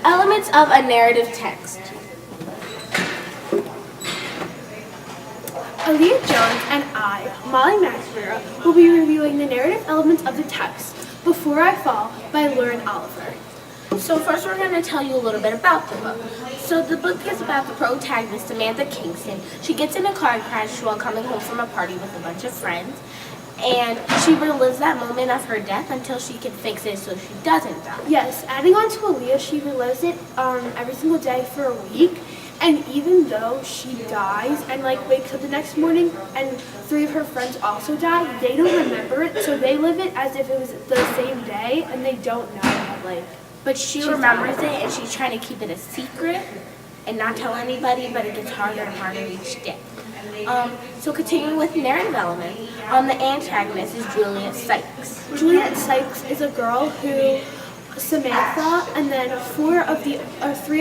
Elements of a narrative text. Aaliyah Jones and I, Molly McNamara, will be reviewing the narrative elements of the text, Before I Fall by Lauren Oliver. So first we're going to tell you a little bit about the book. So the book is about the protagonist, Samantha Kingston. She gets in a car crash while coming home from a party with a bunch of friends. And she relives that moment of her death until she can fix it so she doesn't die. Yes, adding on to Aaliyah, she relives it every single day for a week. And even though she dies and wakes up the next morning and 3 of her friends also die, they don't remember it, so they live it as if it was the same day, and they don't know that But she remembers it, and she's trying to keep it a secret and not tell anybody, but it gets harder and harder each day. So continuing with narrative element, the antagonist is Juliet Sykes. Juliet Sykes is a girl who Samantha and then 3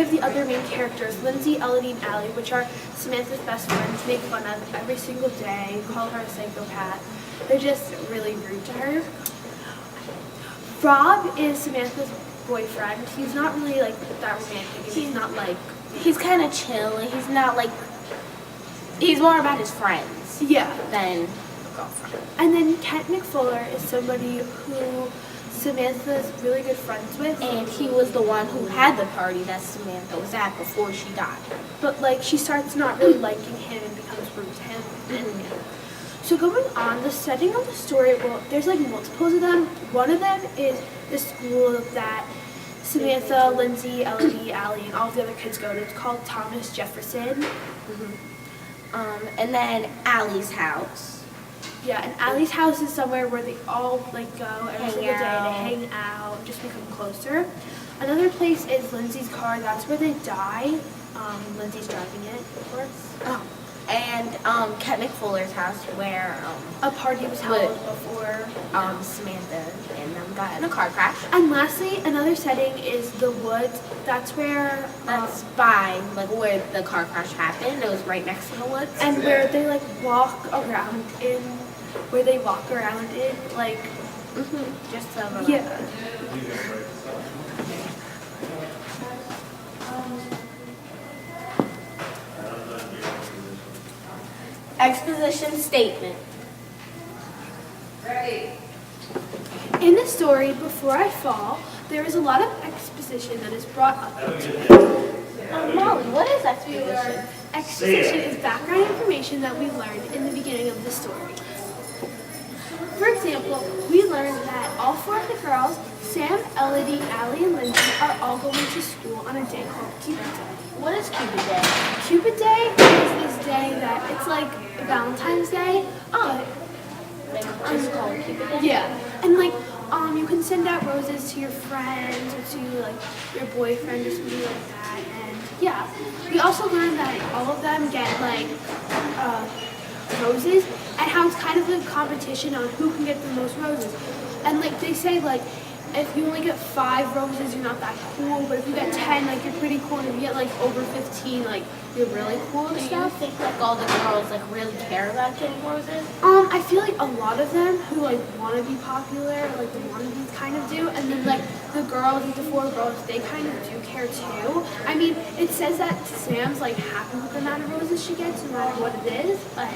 of the other main characters, Lindsay, Elodie, and Allie, which are Samantha's best friends, make fun of every single day, call her a psychopath. They're just really rude to her. Rob is Samantha's boyfriend. He's not really that romantic. He's not he's kind of chill, and he's not he's more about his friends. Yeah. Than a girlfriend. And then Kent McFuller is somebody who Samantha's really good friends with. And he was the one who had the party that Samantha was at before she died. But she starts not really liking him and becomes rude to him. So going on, the setting of the story, well, there's multiples of them. One of them is the school that Samantha, Lindsay, Elodie, Allie, and all of the other kids go to. It's called Thomas Jefferson. And then Allie's house. Yeah, and Allie's house is somewhere where they all go every single day to hang out and just become closer. Another place is Lindsay's car. That's where they die. Lindsay's driving it, of course. Oh. And Kent McFuller's house, where a party was held before Samantha and them got in a car crash. And lastly, another setting is the woods. That's where by where the car crash happened. It was right next to the woods. And where they walk around in, just to relax. Yeah. Exposition statement. Ready. In the story, Before I Fall, there is a lot of exposition that is brought up into it. Molly, what is exposition? Exposition is background information that we learned in the beginning of the story. For example, we learned that all 4 of the girls, Sam, Elodie, Allie, and Lindsay, are all going to school on a day called Cupid Day. What is Cupid Day? Cupid Day is this day that it's Valentine's Day. Just called Cupid Day? Yeah. And you can send out roses to your friends or to your boyfriend or something like that. And yeah. We also learned that all of them get roses and how it's kind of a competition on who can get the most roses. And they say if you only get 5 roses, you're not that cool. But if you get 10, you're pretty cool. And if you get over 15, you're really cool and stuff. Do you think all the girls really care about getting roses? I feel a lot of them who want to be popular, the wannabes kind of do, and then the girls, the 4 girls, they kind of do care too. I mean, it says that Sam's happy with the amount of roses she gets, no matter what it is. But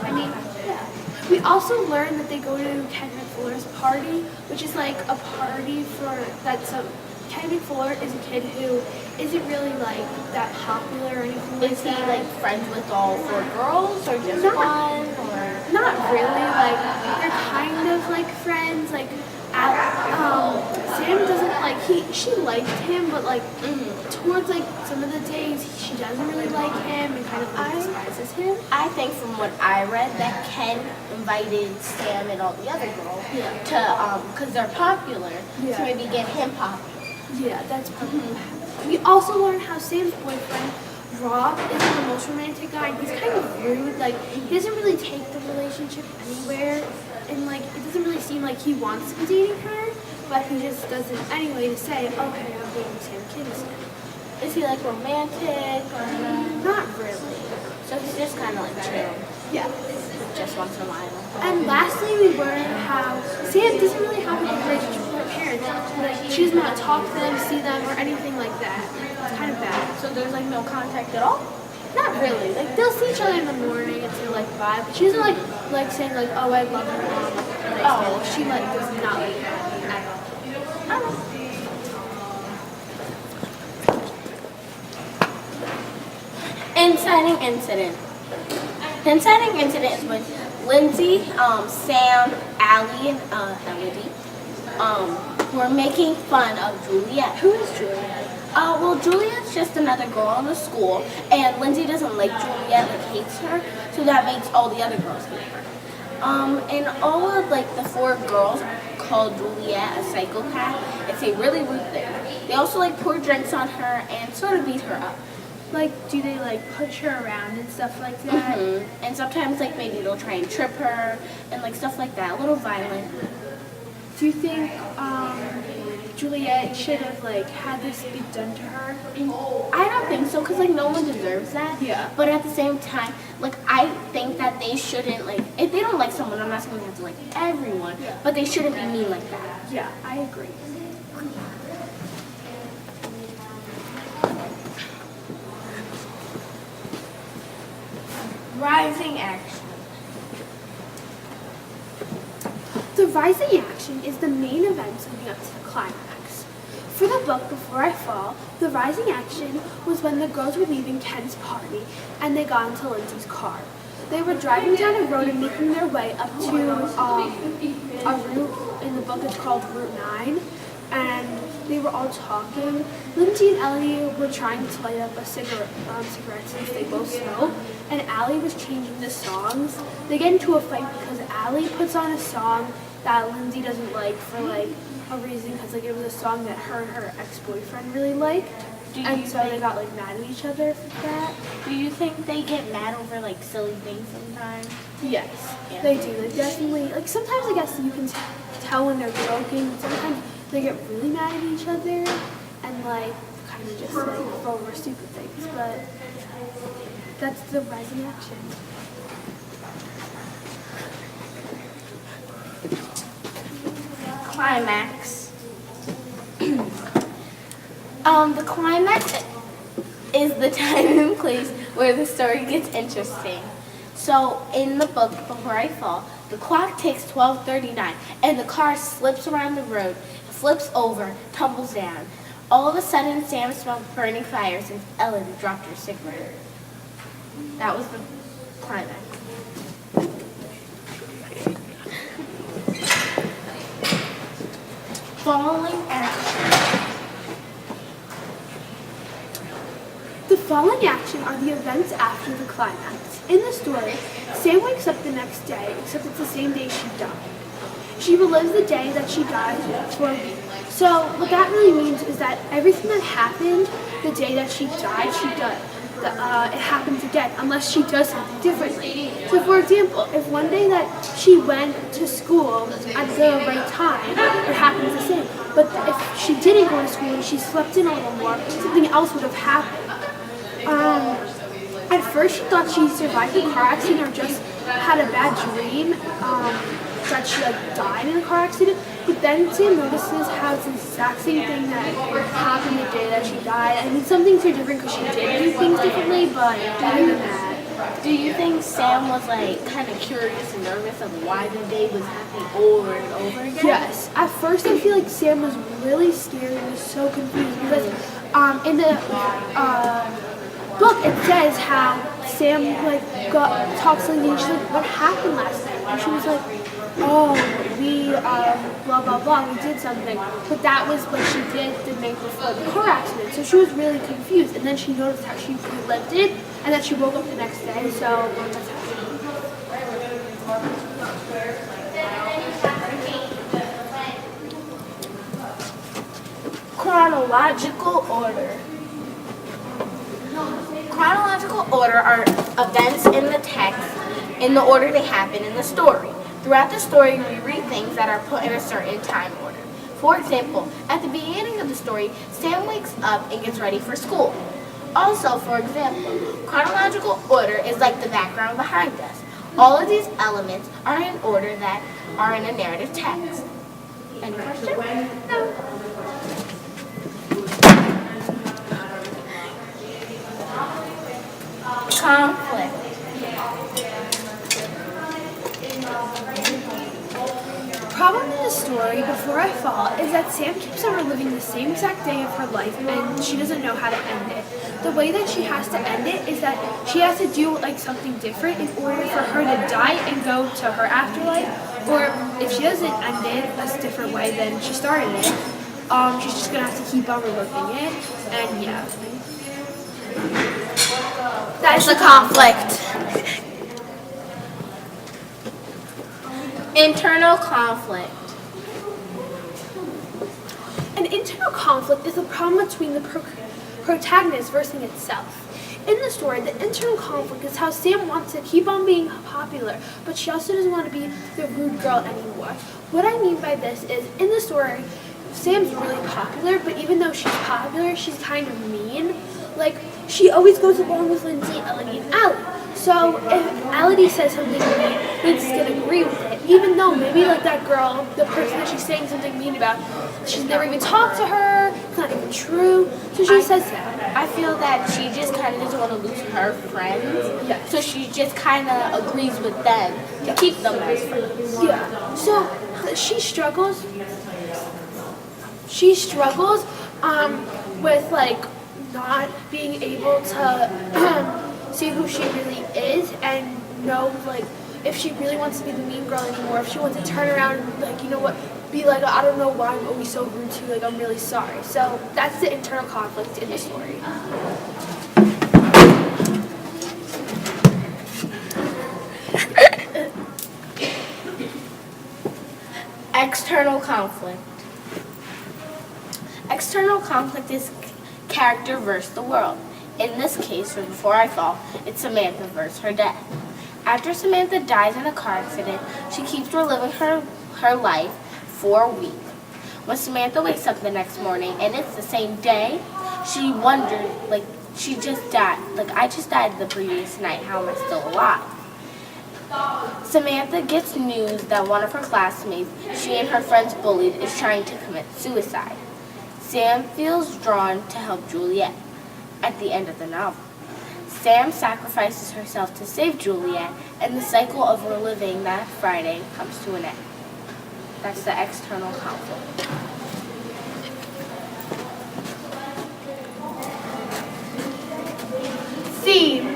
I mean, yeah. We also learned that they go to Kent McFuller's party, which is a party for that. So Kent McFuller is a kid who isn't really that popular or anything like that. Is he friends with all 4 girls or just one? Or not really. They're kind of friends. Sam doesn't she liked him, but towards some of the days she doesn't really like him and kind of despises him. I think from what I read that Ken invited Sam and all the other girls to because they're popular to maybe get him popular. Yeah, that's probably what happened. We also learned how Sam's boyfriend Rob isn't the most romantic guy. He's kind of rude. He doesn't really take the relationship anywhere, and it doesn't really seem like he wants to be dating her. But he just does it anyway to say, okay, I'm dating Sam Kingston. Is he romantic or not really? So he's just kind of chill. Yeah. Just once in a while. And lastly, we learned how Sam doesn't really have a good relationship with her parents. she doesn't want to talk to them, see them, or anything like that. It's kind of bad. So there's like no contact at all? Not really. Like they'll see each other in the morning until like 5. But she doesn't like saying like, oh, I love her mom. Oh. She like does not like that at all. Inciting incident. The inciting incident is when Lindsay, Sam, Allie, and Elodie were making fun of Juliet. Who is Juliet? Well, Juliet's just another girl in the school, and Lindsay doesn't like Juliet, like hates her, so that makes all the other girls hate her. And all of like the 4 girls call Juliet a psychopath and say really rude things. They also like pour drinks on her and sort of beat her up. Like, do they like push her around and stuff like that? And sometimes like maybe they'll try and trip her and like stuff like that, a little violent. Do you think Juliet should have like had this be done to her? I don't think so, because like no one deserves that. Yeah. But at the same time, like I think that they shouldn't like, if they don't like someone, I'm not saying they have to like everyone, Yeah. but they shouldn't be mean like that. Yeah, I agree. Rising action. The rising action is the main event leading up to the climax. For the book Before I Fall, the rising action was when the girls were leaving Ken's party and they got into Lindsay's car. They were driving down a road and making their way up to a route, in the book it's called Route 9, and they were all talking. Lindsay and Ellie were trying to light up a cigarette since they both smoke, and Allie was changing the songs. They get into a fight because Allie puts on a song that Lindsay doesn't like for like a reason, because like it was a song that her and her ex-boyfriend really liked. And so they got like mad at each other for that. Do you think they get mad over like silly things sometimes? Yes, Yeah. they do. They definitely, like sometimes I guess you can tell when they're joking, but sometimes they get really mad at each other and like kind of just like go over stupid things. But that's the rising action. Climax. The climax is the time and place where the story gets interesting. So in the book Before I Fall, the clock ticks 12:39 and the car slips around the road, flips over, tumbles down. All of a sudden, Sam smelled burning fire since Elodie dropped her cigarette. That was the climax. Following action. The following action are the events after the climax. In the story, Sam wakes up the next day, except it's the same day she died. She relives the day that she died for a week. So what that really means is that everything that happened the day that she died, it happens again, unless she does something differently. So for example, if one day that she went to school at the right time, it happens the same. But if she didn't go to school and she slept in a little more, something else would have happened. At first she thought she survived the car accident or just had a bad dream that she like died in a car accident. But then Sam notices how it's the exact same thing that happened the day that she died. I mean, some things are different because she did do things differently, but other than that. Do you think Sam was like kind of curious and nervous of why the day was happening over and over again? Yes. At first I feel like Sam was really scared and was so confused because in the book it says how Sam like talks to Lindsay and she's like, what happened last night? And she was like, oh, we blah blah blah, we did something. But that was what she did the night before the car accident. So she was really confused, and then she noticed how she relived it, and then she woke up the next day. So that's how she Chronological order. Chronological order are events in the text in the order they happen in the story. Throughout the story, we read things that are put in a certain time order. For example, at the beginning of the story, Sam wakes up and gets ready for school. Also, for example, chronological order is like the background behind us. All of these elements are in order that are in a narrative text. Any questions? No. story, Before I Fall, is that Sam keeps on reliving the same exact day of her life and she doesn't know how to end it. The way that she has to end it is that she has to do like something different in order for her to die and go to her afterlife. Or if she doesn't end it a different way than she started it, she's just gonna have to keep on reliving it. And yeah, That's the conflict. Internal conflict. an internal conflict is the problem between the protagonist versus itself. In the story, the internal conflict is how Sam wants to keep on being popular, but she also doesn't want to be the rude girl anymore. What I mean by this is, in the story, Sam's really popular, but even though she's popular, she's kind of mean. Like, she always goes along with Lindsay, Elodie, and Allie. So if Elodie says something mean, Lindsay's gonna agree with it. Even though maybe like that girl, the person that she's saying something mean about, she's never even talked to her, it's not even true. So she says that. I feel that she just kind of doesn't want to lose her friends. Yes. So she just kind of agrees with them to keep them as friends. Yeah. So she struggles. She struggles with like not being able to see who she really is and know like if she really wants to be the mean girl anymore. If she wants to turn around and like, you know what, be like, I don't know why I'm always so rude to you, like I'm really sorry. So that's the internal conflict in the story. External conflict. External conflict is character versus the world. In this case, for Before I Fall, it's Samantha versus her dad. After Samantha dies in a car accident, she keeps reliving her life for a week. When Samantha wakes up the next morning and it's the same day, she wonders, like, she just died. Like, I just died the previous night. How am I still alive? Samantha gets news that one of her classmates she and her friends bullied is trying to commit suicide. Sam feels drawn to help Juliet. At the end of the novel, Sam sacrifices herself to save Juliet, and the cycle of reliving that Friday comes to an end. That's the external conflict. Theme.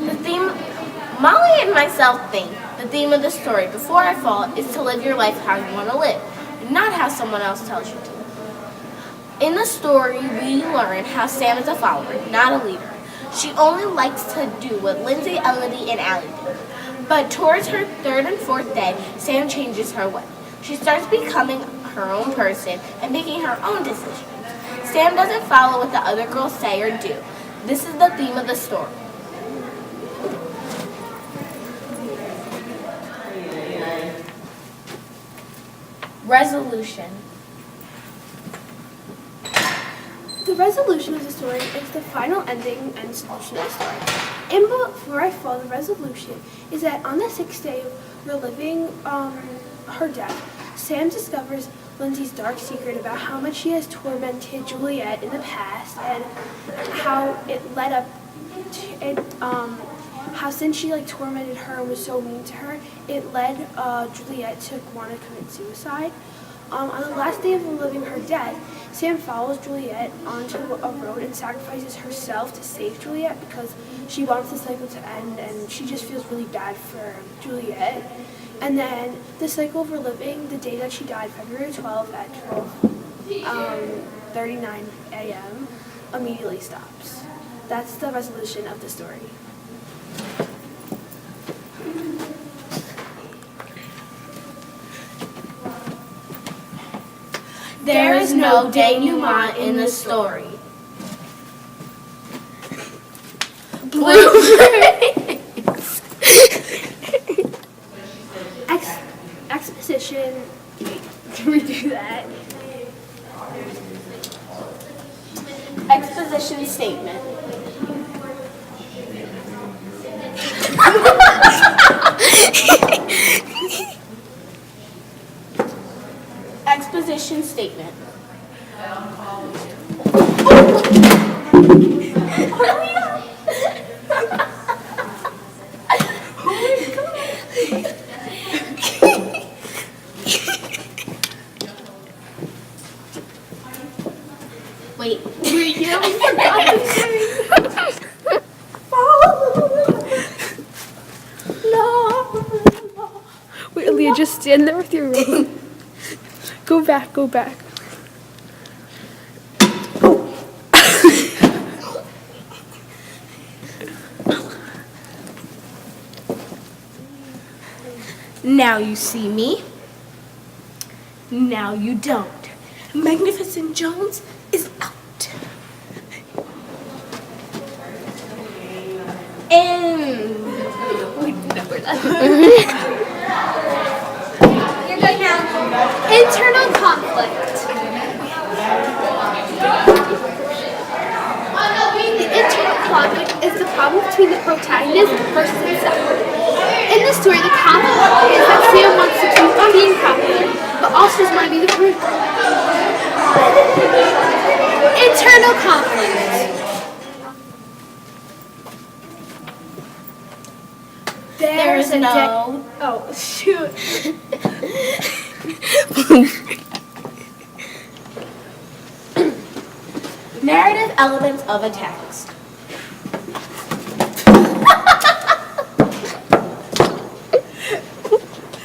The theme, Molly and myself think the theme of the story, Before I Fall, is to live your life how you want to live, and not how someone else tells you to. In the story, we learn how Sam is a follower, not a leader. She only likes to do what Lindsay, Elodie, and Allie do. But towards her third and fourth day, Sam changes her way. She starts becoming her own person and making her own decisions. Sam doesn't follow what the other girls say or do. This is the theme of the story. Resolution. The resolution of the story is the final ending and solution of the story. In Before I Fall, the resolution is that on the sixth day of reliving her death, Sam discovers Lindsay's dark secret about how much she has tormented Juliet in the past and how it led up to it, how since she like tormented her and was so mean to her, it led Juliet to want to commit suicide. On the last day of reliving her death, Sam follows Juliet onto a road and sacrifices herself to save Juliet because she wants the cycle to end and she just feels really bad for Juliet. And then the cycle of reliving the day that she died, February 12th at 12:39 a.m. immediately stops. That's the resolution of the story. There is no denouement in the story. Blueprints. Exposition. Can we do that? Exposition statement. Exposition statement. Wait. Wait, yeah, we forgot to sing. No. Wait, Aaliyah, just stand there with your rope. Go back, go back. Now you see me. Now you don't. Magnificent Jones is out. And We're done. you're good now. Internal conflict. The internal conflict is the problem between the protagonist versus himself. In the story, the conflict is that Sam wants to keep being popular, but also doesn't want to be the rude girl. Internal conflict. There's a no. Oh, shoot. Narrative elements of a text.